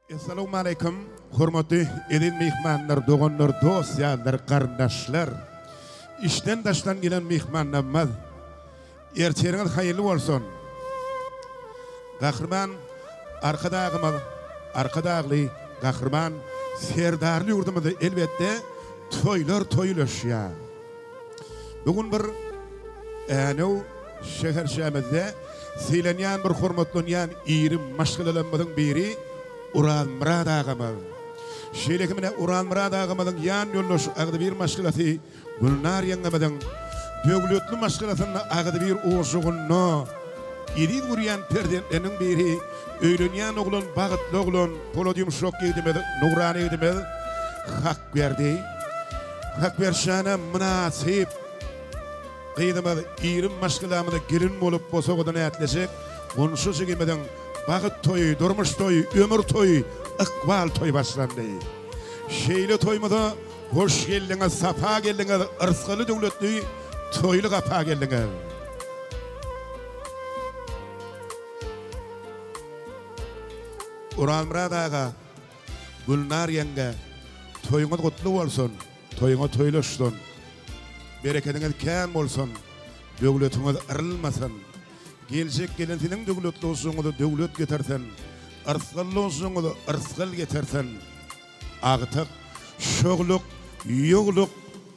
Assalamu alaykum. Hormatly edin mehmanlar, dogonlar, dostlar, qardaşlar. İşten daştan gelen mehmanlarımız. Erçeriňiz hayırlı bolsun. Gahrman arkadagly gahrman serdarly ýurdumyzda elbetde toýlar toýlaşýar. Bugun bir änew şäherşämizde seýlenýän bir hormatlanýan ýerim maşgalalarymyzyň biri Uran Murad ağamyz. Şeýleki mene Uran Murad ağamyzyň ýan ýoldaşy agdy bir maşgalaty Gulnar ýeňemediň döwletli maşgalatyny agdy bir oşugyny iri gurýan perdenleriň biri öýlenýän oglan bagtly oglan podium şok edimedi Nurany edimedi hak berdi. Hak berşana münasip gydymyz iri maşgalamyda girin bolup bosagydan ätleşik onşu şegimeden Bagyt toýy, durmuş toýy, ömür toýy, ykbal toý başlandy. Şeýle toýmada hoş geldiňiz, sapa geldiňiz, ırsgaly döwletli toýly gapa geldiňiz. Uran Murad ağa, Gulnar ýenge, toýuňyz gutly bolsun, toýuňa toýlaşdyn. Bereketiňiz kän bolsun, döwletiňiz yrylmasyn. Gelecek gelentiniň döwletli olsuňyzy döwlet getersen, ırsgaly olsuňyzy ırsgal getersen, agtyk, şogluk, ýogluk,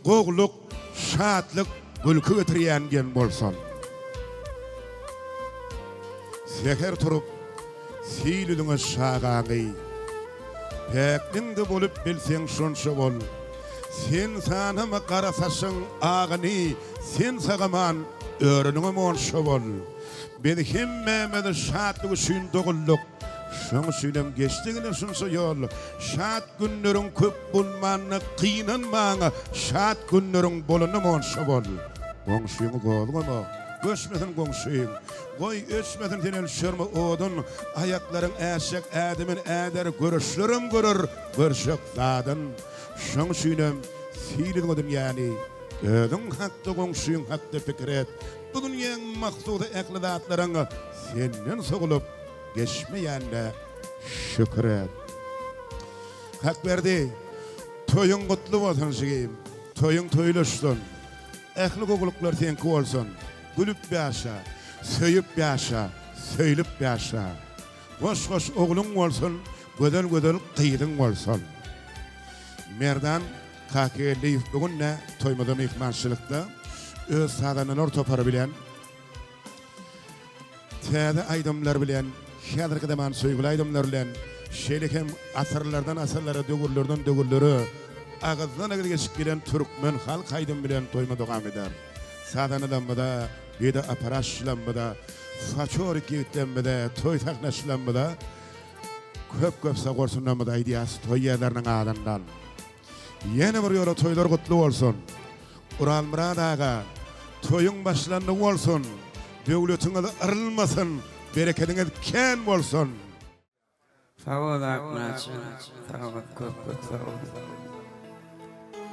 gogluk, şatlyk gülkü getirýän gen bolsun. Seher turup, siýlüdiňe şagaňy, päkliňde bolup bilseň şonşa bol. Sen sanama garasaşyň agyny, sen sagaman öğrenime monşa bol. Beni hemmemede şatlygy şün dogulluk. Şoň süýlem geçdigine şunsa ýol. Şat günleriň köp bolmanyny kynanmaňa, şat günleriň bolany monşa bol. Goňşuňy golgama, göçmeden goňşuň. Goý öçmeden denel şerme odun, aýaklaryň äşek ädimin äder görüşlerim görür, görşek zadyn. Şoň süýlem siýlediňiň ýani, özüň hakda goňşuň hakda pikir et. Bugün ýen maksudy eklidatlaryň senden sogulup geçmeýände şükür et. Hak berdi. Toýuň gutly bolsun şeýim. Toýuň toýlaşdyn. Ähli goguluklar senki bolsun. Gülüp ýaşa, söýüp ýaşa, söýlüp ýaşa. Goş-goş ogluň bolsun, gödel-gödel gyýdyň bolsun. Merdan Kakeliýew bugün ne toýmada mehmançylykda öz sadanyny ortopara bilen täze aýdymlar bilen häzirki zaman söýgüli aýdymlar bilen şeýlekem asyrlardan asyrlara döwürlerden döwürlere agazdan agaz geçip gelen türkmen halk aýdym bilen toýma dogam eder. Sadanylamada, bede aparaşlanmada, façorik ýetlenmede, toý taknaşlanmada köp sagorsunlamada aýdýas toý ýerleriň alandan. Yeni bir ýola toýlar gutly bolsun. Uran Murad ağa, toýuň başlandy bolsun. Döwletiňiz yrylmasyn, bereketiňiz kän bolsun. Sağ ol Akmaçyn, sağ ol köp sağ ol.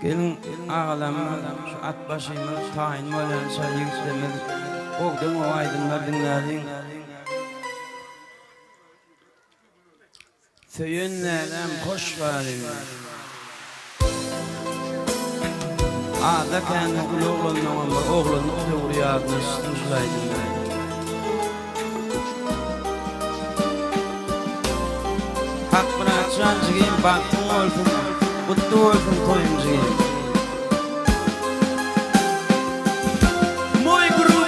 Gelin ağalamyz, şu at başymyz, taýyn bolan şaýyklemiz, ogdum o aýdymlar dinlädiň. Söýünlerem hoş galyň. Ada kendi oğlanın doğru yazmışsın şulaydım. Hak bırakacağım çıkayım, baktım olsun, mutlu olsun koyun çıkayım. Muy grupo!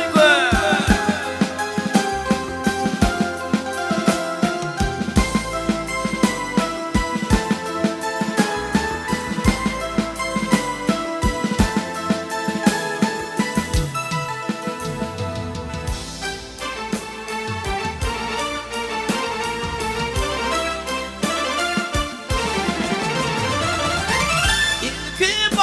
Keep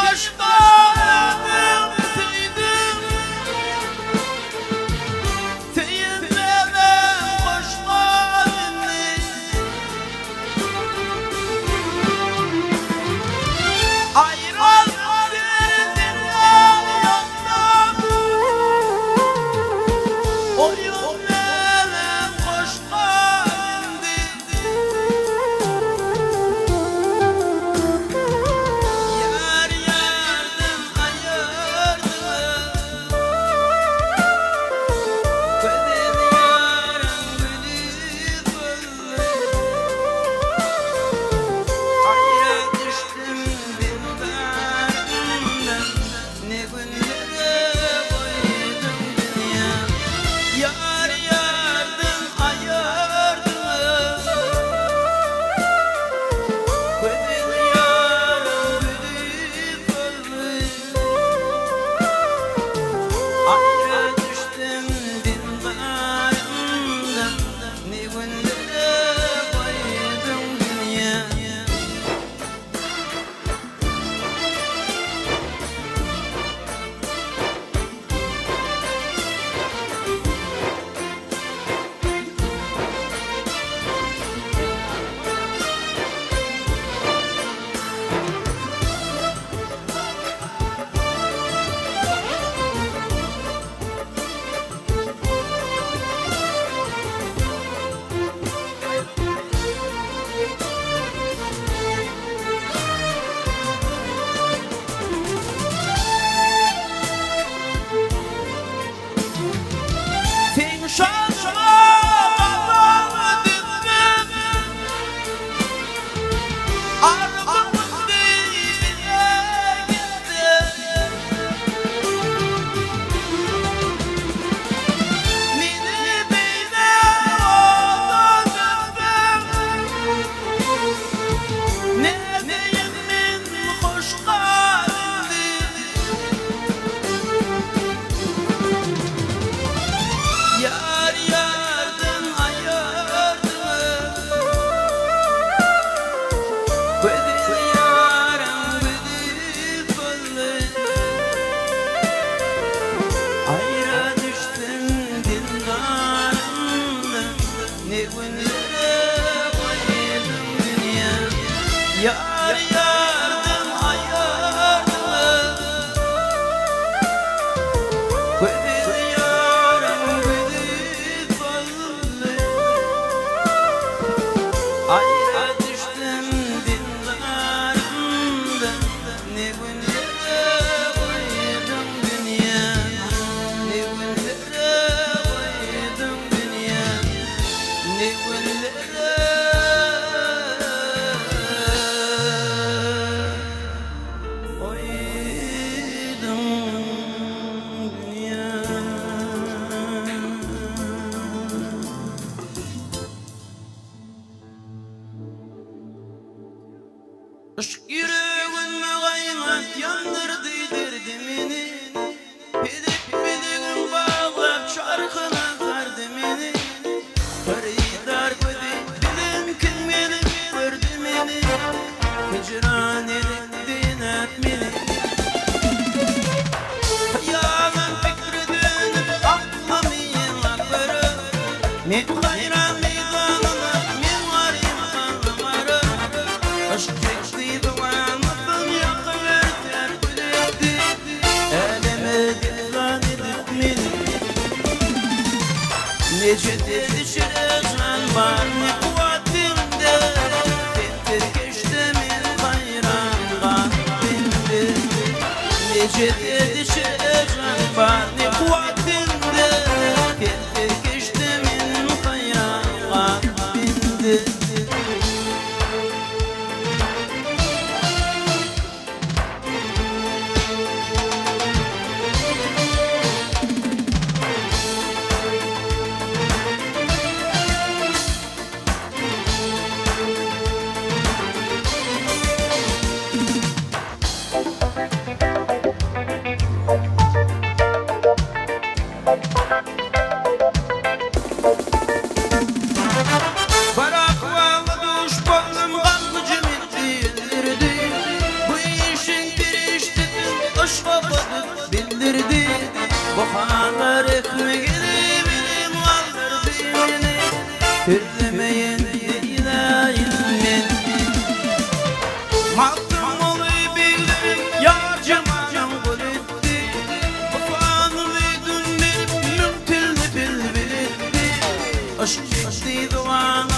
Yar yardım ayardım Güdil yarım güdil fazlı Ayra düştüm dinlerimde Ne günlere koydum dünya Ne günlere koydum dünya Ne günlere Aşk yüreğime kaynak yandırdı derdimini Bilip bildiğim bağlap çarkına kardımini Karıydar bedi bilim kimini gördümini Hicran edin etmini Hayalım fikri dönüp aklım yılakları Ne hayran meydanına min varayım anlamarı Aşk Nece delişireceğim var ne kuvvetimde Tettir geçtimin hayran kalbimde Nece delişireceğim var ne kuvvetimde Tettir geçtimin hayran kalbimde Bildirdi bu haber ekmeğini bilim kaldırdı beni Hürlemeyin dilayim ben Mahkum olayı bildim yar cemalım kul etti Vefanı duydum benim mümkünlü bilbil etti Aşk çekti duanı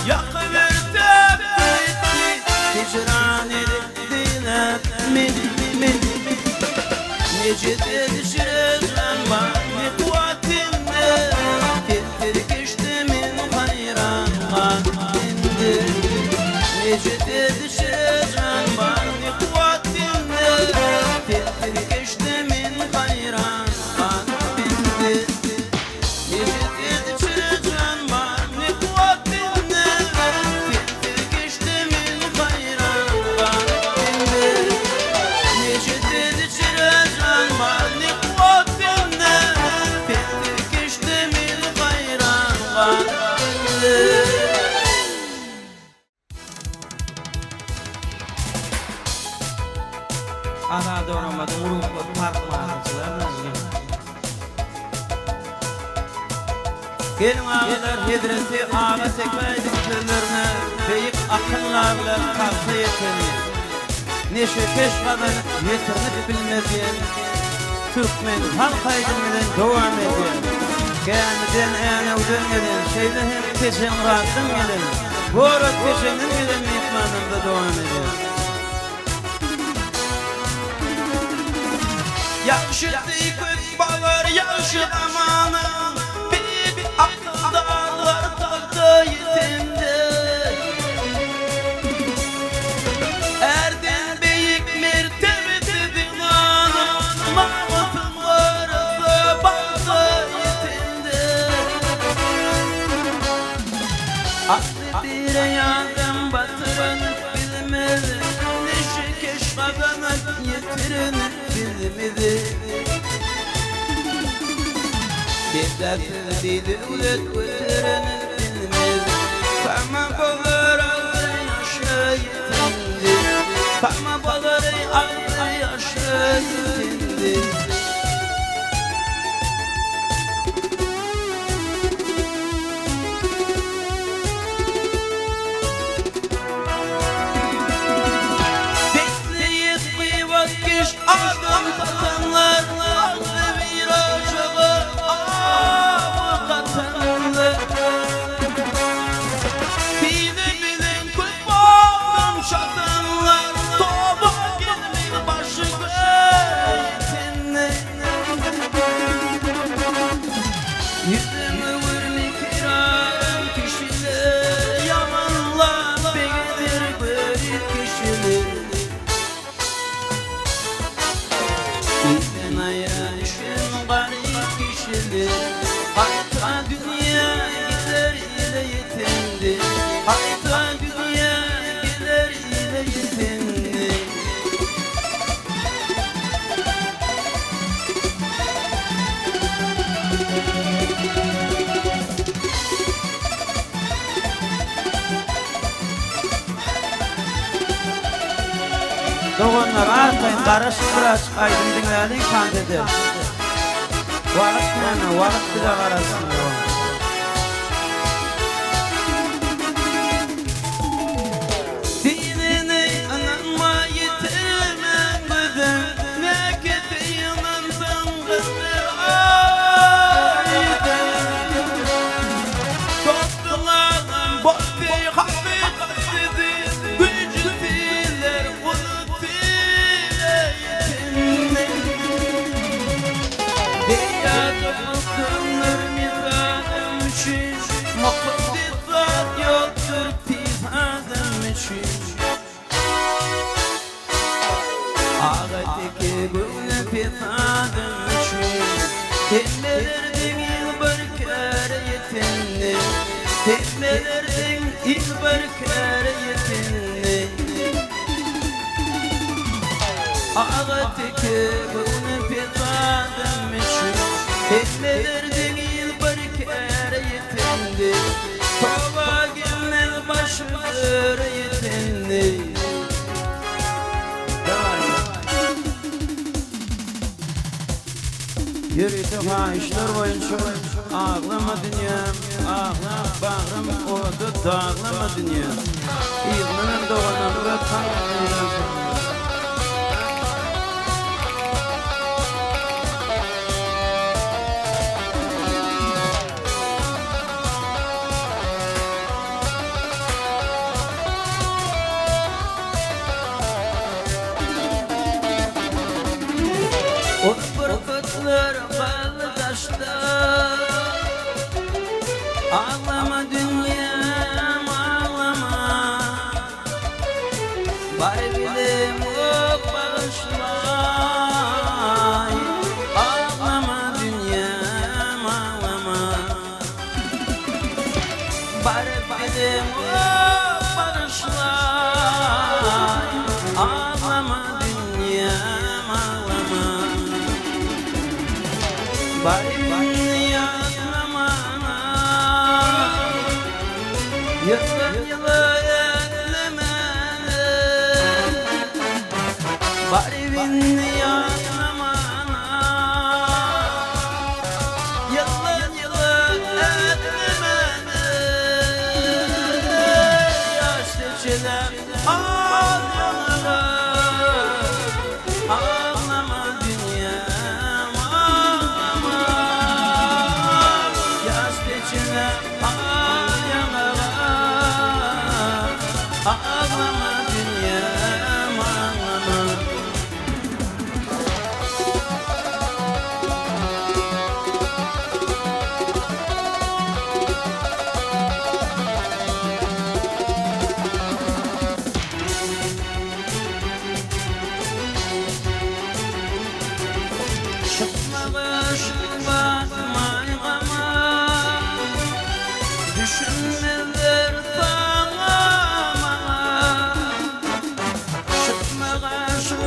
yakıverdi etti Hicran edildiler min Nece delişireceğim var ne kuvvetimde Tettir geçtimin hayran kalbimde Nece delişireceğim var ne kuvvetimde Tettir geçtimin hayran kalbimde Nece delişireceğim var ne kuvvetimde Tettir geçtimin hayran kalbimde Nece delişireceğim var ne kuvvetimde Tettir geçtimin hayran kalbimde Ana doğramadı vuruklu parkma ağaçlarına Gelin ağalar hedreti ağa sekmeydik tüllerine Beyik akıllarla kalsa yeterli Neşe peş kadar yetirini bilmediyen Türkmen halk aydınlıdan devam ediyor Kendiden evden gelen şeyde hem teşen rahatın gelen Boru teşenin gelen mitmanında devam ediyor Yakışıklı köz bağlar yaşı amanım Bir akıl dağlar taktı yetimde Erdin beyik mertebesi divanım Mahmut'un varısı baktı yetimde Aslı bir yandım batırın bilmedi Neşe keş kazanıp yetirin bilmedi Bir dertsiz bir devlet götüren bilmedi Parma bağır ağzı yaşı yetindi Parma bağır ağzı yaşı yetindi Dogonlar atayın karışık bıraç aydın dinleyin kant eder. Vakit bileme, vakit bile karasın. Dinini ananma yitirmen dedim. Ne keteyinin zıngıdır aydın. Dostlarım boş bir hafif dedi. Gücü fiiller bunu fiilletin. Diyadımızdır mizadım için. Mutluluk zat yoktur tizadım için. Ağattaki gülü pizadım için. Temmelerdin bir kere yetinli. Temmelerdin bir kere yetinli. Ağattaki gülü pizadım için. Temmelerdin bir kere yetinli. Kova gelmez başıdır yetinli. Yürüdü haişler boyunca ağlama dünyam, ağlam bağrım oldu dağlama dünyam. İğnenin doğanım ve tanrıyım. O bırkıtlar kaldı taşta. Ağlama dünyam ağlama. Bari bilim o bağışlay. Ağlama dünyam ağlama. Bari bilim o bağışlay. Ağlama dünyam ağlama. Bari yanmana. Yıllar yılı etlemene. Bari yanmana. Yıllar yılı etlemene. Yaş seçilen ağlama. Ağlama dünyam ağlama. Yaş seçilen ağlama. Ağlama dünyam ağlama. Bakmay gama. Düşünmeler sana. Çıkmağa şu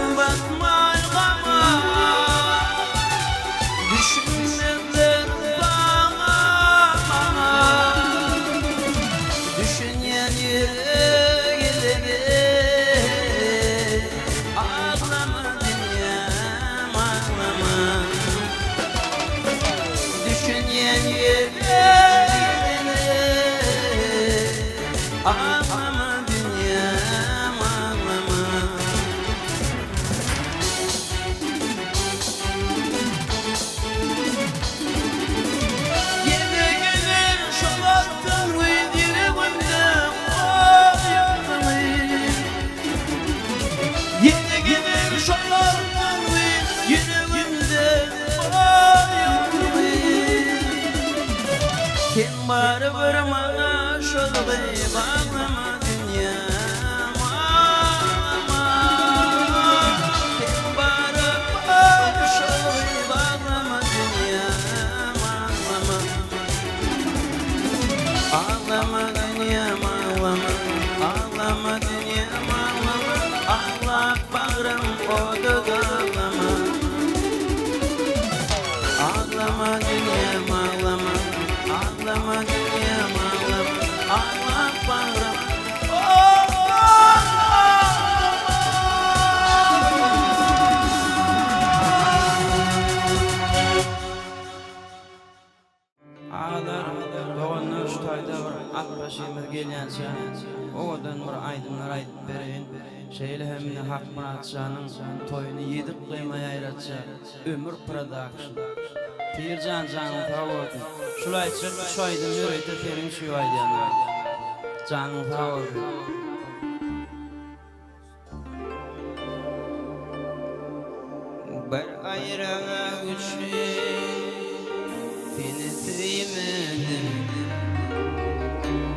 gelýänçä owadan bir aýdymlar aýdyp bereýin. Şeýle hemine Hak Muratjanyň toýuny ýedip gymaya aýratça ömür production. Pirjan janyň tawagy. Şulay üçin şoýdym ýörekde terin şu aýdýanlar. Janyň tawagy. Bir ayrana üçün seni sevmedim.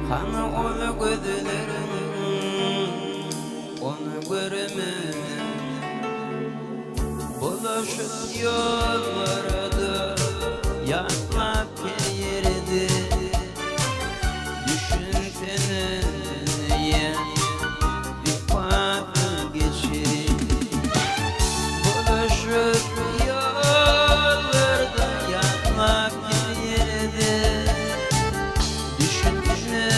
Kana onu gözlerim, onu göremedim. Bulaşıp yollarda yaklap gelirdi. Düşünsene niye bir farklı geçir. Bulaşıp yollarda yaklap gelirdi. Düşünsene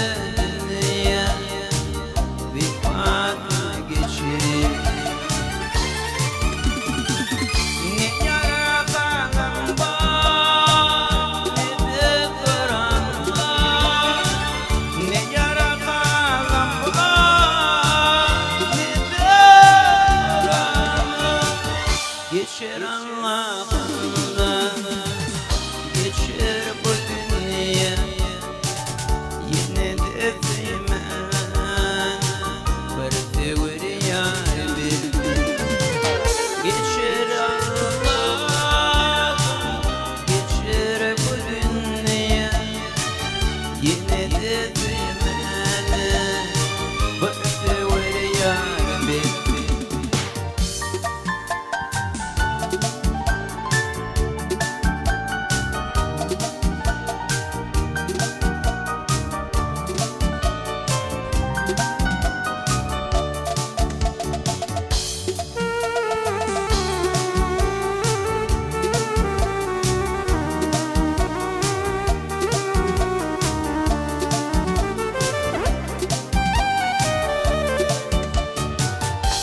niye bir farklı geçir. Ne yara kanım var, ne de kıran var. Ne yara kanım var, ne de kıran var. Geçer Allah'ımdan, geçer bu dünya. Yine de sevmem, bir tevir yar bildim. Geçer Allah'ım, geçer bu dünya. Yine de sevmem, bir tevir yar bildim.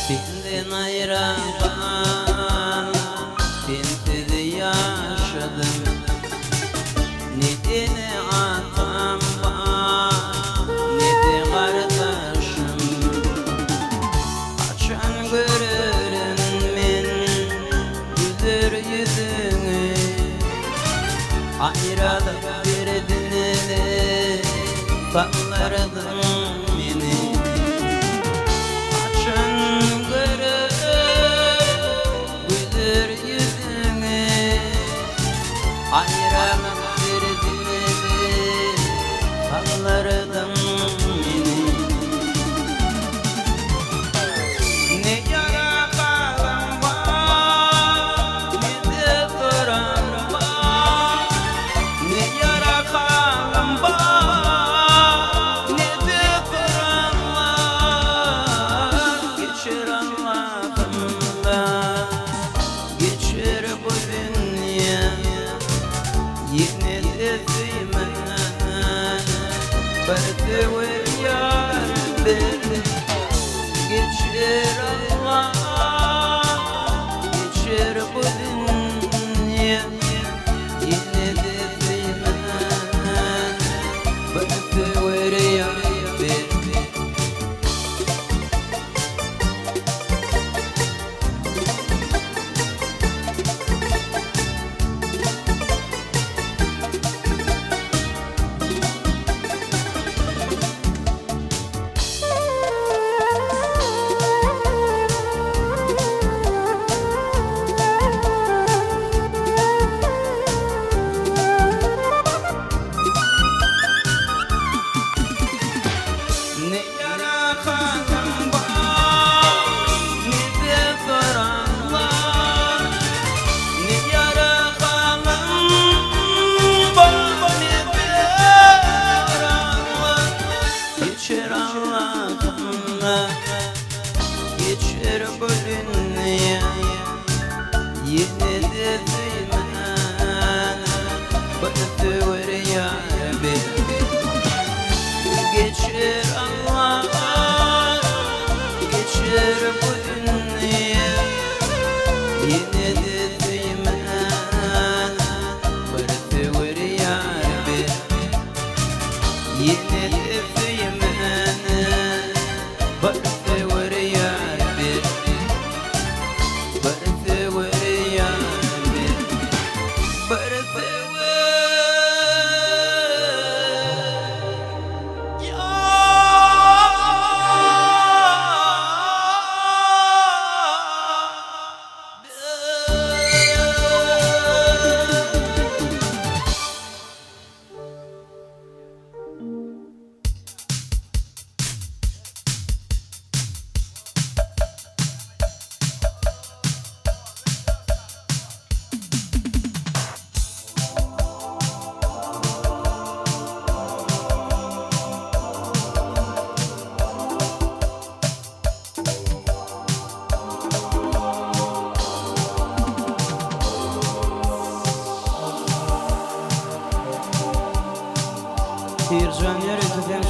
Senden ayrılan, sensiz yaşadım. Ne de atam var, ne de kardeşim. Açan görürüm men güler yüzünü. Ayrılık derdini sallardın beni. Açan görürüm güler yüzünü. Ayrılık derdini sallardın beni. Ne yara kanım var, ne de kıran var. Ne yara kanım var, ne de kıran var. Geçer Allah'ımdan, geçer bu dünya. Yine de sevmem, bir tevir yar bildim. Geçer Allah, geçer bu dünya. Yine de sevmem, bir tevir yar bildim. Ne yara kanım var, ne de kıran var. Ne yara kanım var, ne de kıran var. Geçer Allah'ımdan, geçer bu dünya. Yine de sevmem, bir tevir yar bildim. Geçer Allah, geçer bu dünya. Yine de sevmem, bir tevir yar bildim. Yine de sevmem,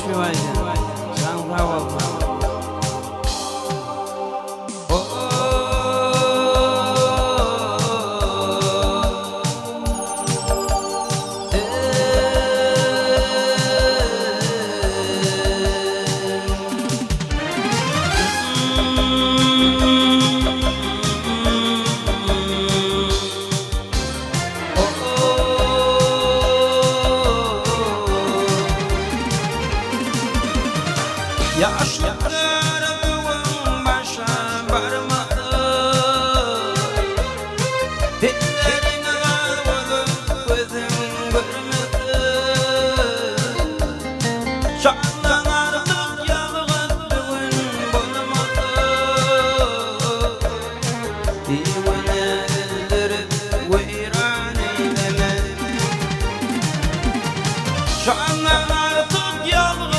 şivaydı. Şan sağ ol. Yaşlılarımın başa barmadı, dillerine varmadı, gözüm görmedi. Şandan artık yalğız bugün bulmadı, divane eldirip veyran eyleme. Şandan artık yalğız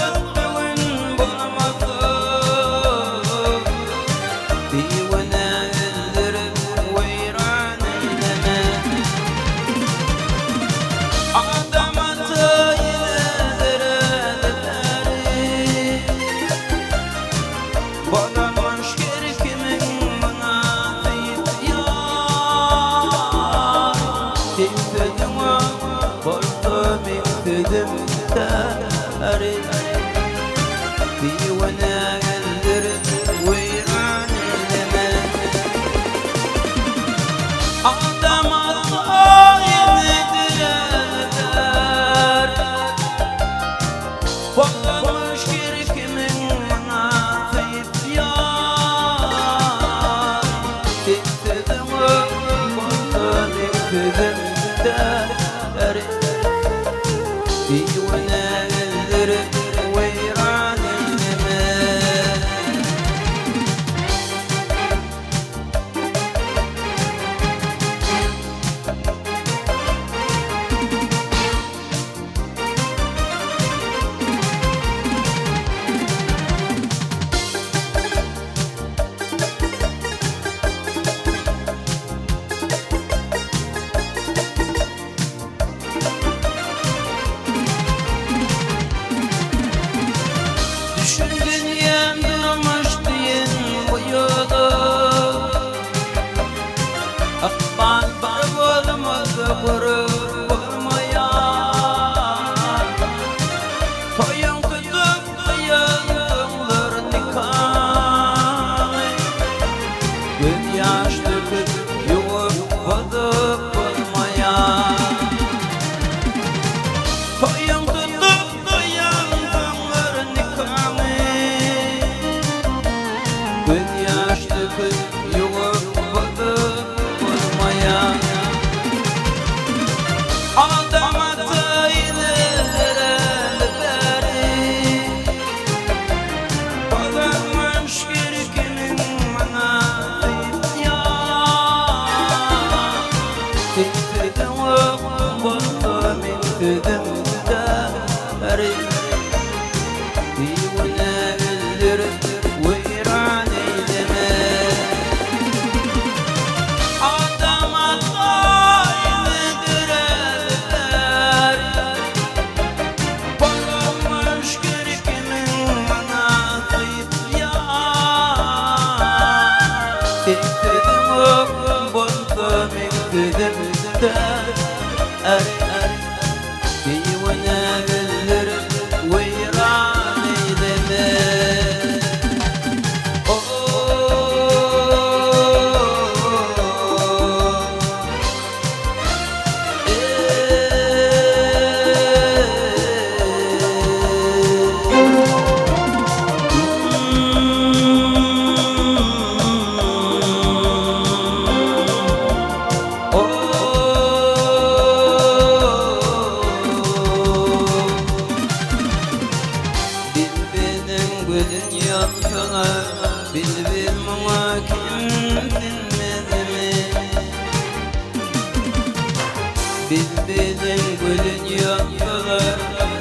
Bilbilin gülün yandılar,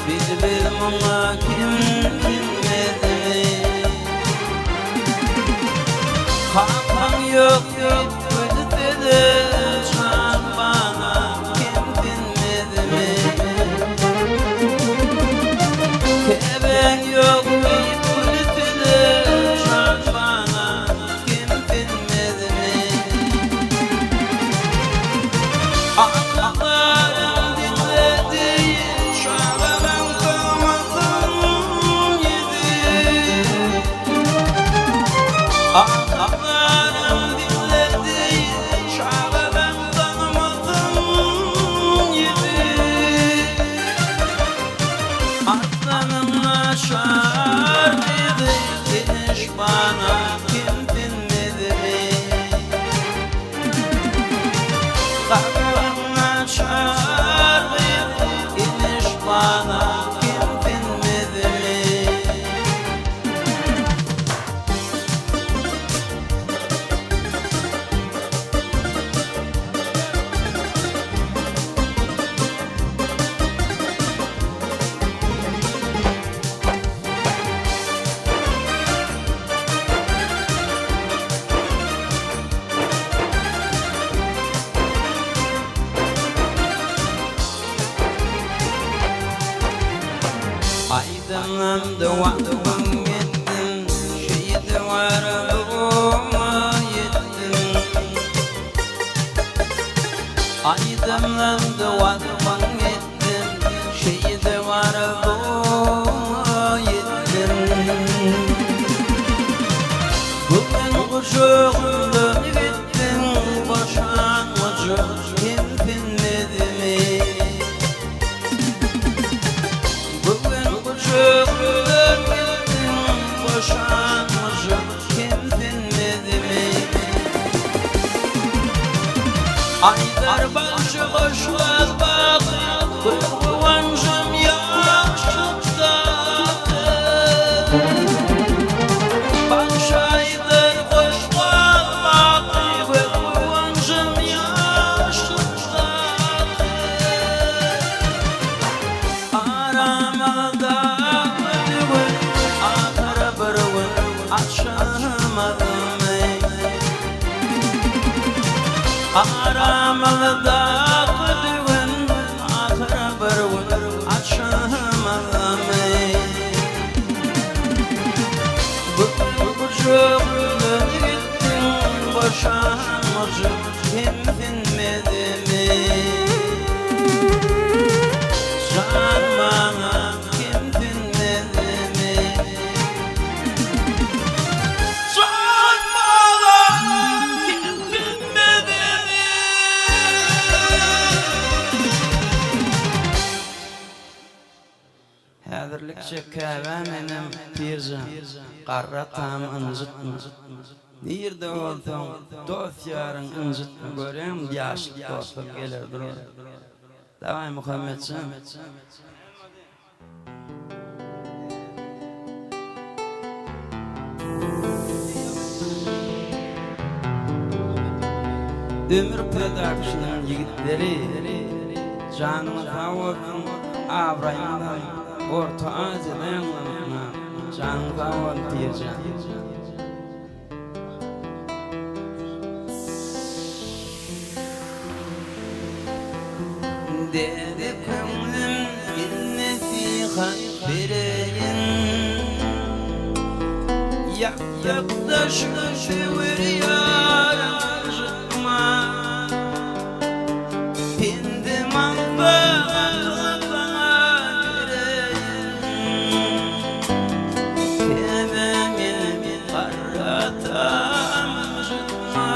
bilbil ama kim bilmedi. Hakkım yok yok gülüdü, can bana kim bilmedi mi? Keben Ağlarım dinledi çağı ben tanımadım gibi Aslanımla şar dedi geniş bana kim dinledi mi Kalbimle şar dedi geniş bana kim dinledi mi Aydınlandı vaktim yettim Şehit varlığıma yettim Aydınlandı vaktim yettim Şehit varlığıma yettim Bugün kuşağımdan gittim Boşanmacı kim dinledi mi Bugün kuşağımdan gittim Boşanmacı kim dinledi mi Aydar başı koşmaz baktı Kıvancım yaşıktadı Baş aydar koşmaz baktı Kıvancım yaşıktadı Aramada ödüğün Akara bırığın Açamadım Aramada ödüğün Akara bırığın Açamadım Bugün kucağımdan gittin Boşanmacı kim dinmedi mi Can bana kim dinmedi mi Can bana kim dinmedi mi Häzirlikçe käbä menem pirja Qarra tam ınjytma Nirde bolsaň dost ýaryň ınjytma görem ýaşlyk dostlar geler durur Davay Muhammedcan Ömür Production'ın yigitleri Canını kavurun Abrayımdan Orta Asya'dan Canını kavurun diyeceğim Dedi köngülüm bir nesihat vereyin Yaklaşık şevir yarışma Pindim anlatı bana vereyin Kememin karatan jıtma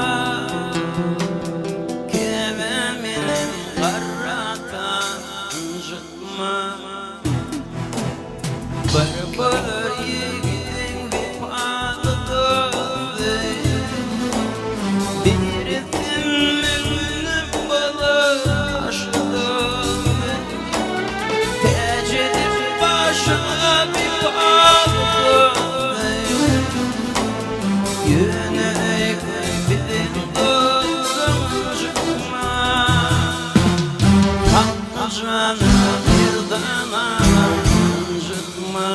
Kememin karatan jıtma Barbar yiğidin vefalıdır Bir isimmin balaşıdır Tecedip başına bir palıdır Yönek bilin dostum jıtma Tatlı canım bir dananam jıtma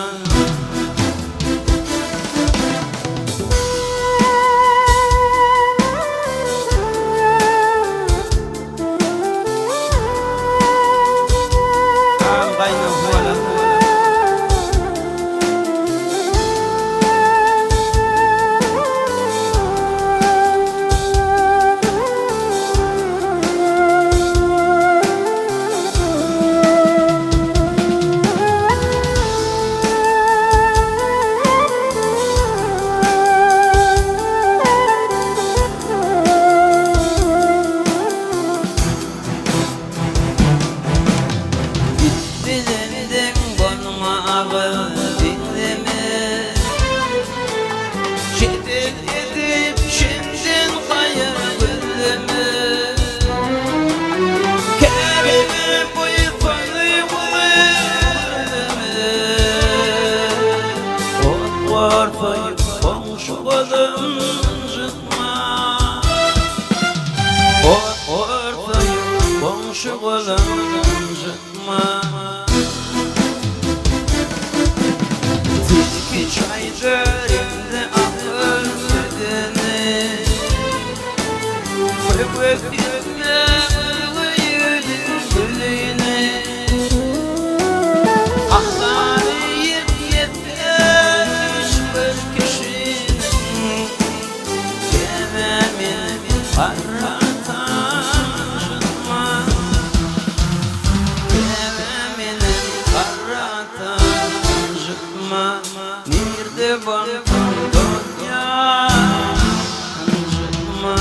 kolum jıtma Ortayı komşu kolum jıtma Tilki çaylarında ahır sütünü Öpüpüne uyuyudun gülüne Ahları yetken hiçbir kişinin Kememin karatan jıtma Kememin karatan jıtma Nirde bankın dünya jıtma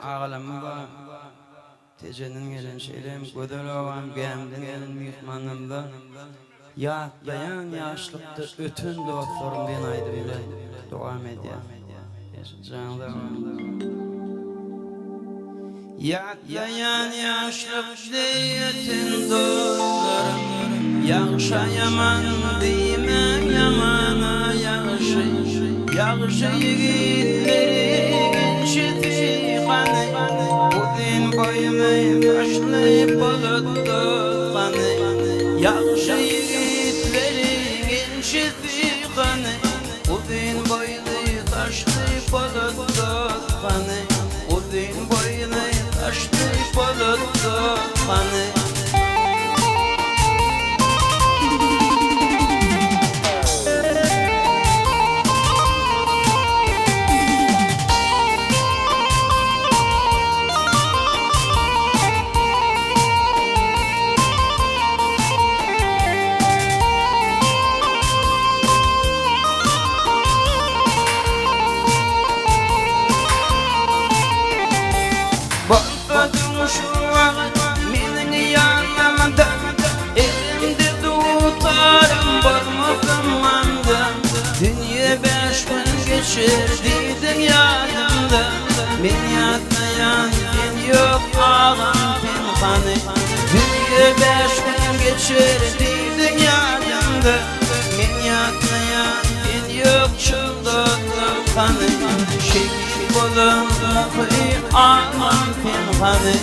Ağlamı var, tecenin gelen şeylerim, gödül olan gemden gelen mihmanımda Yatlayan yaşlıkta ötün dostlarım den aydırıyla devam ediyor. Yatlayan yaşlıkta ötün dostlarım Yaşayaman deymen yamana yağışı Yağışı yigitlerin şefiqanı Uzun boyunu taşlayıp buluttu kanı Yağışı yigitlerin şefiqanı Uzun boyunu taşlayıp buluttu kanı Uzun boyunu taşlayıp buluttu kanı Dünya 5 gün geçirdiydin yanımda Men yatmayan sen yok ağam pinhanı Dünya 5 gün geçirdiydin yanımda Men yatmayan sen yok çıldırdım kanı Şekil bolum muhi ağam pinhanı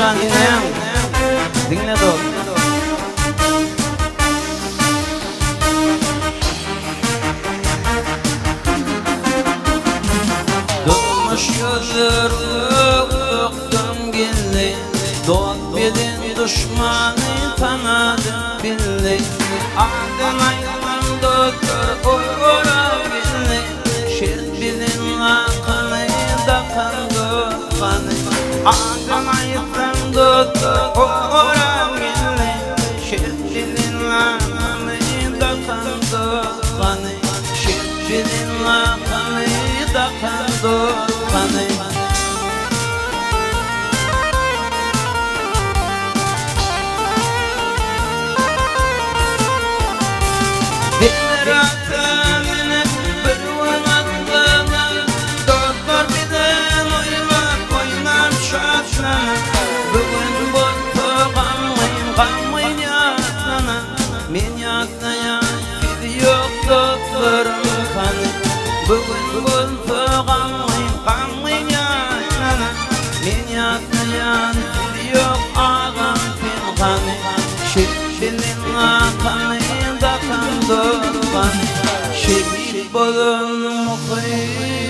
Ninem, dinle dost. Durmuş yollarım geldi, dost bilin düşmanı tanıdım bildi. Adın ayrılım doktor oğra bildi, şirt bilin akını da kandı kanı. Adın ayrılım doktor oğra bildi, şirt bilin akını da kandı kanı. Şirt bilin akını da kandı kanı. Bugün bultu gamın gamın yana Men yatmayan şehit bolun muhrim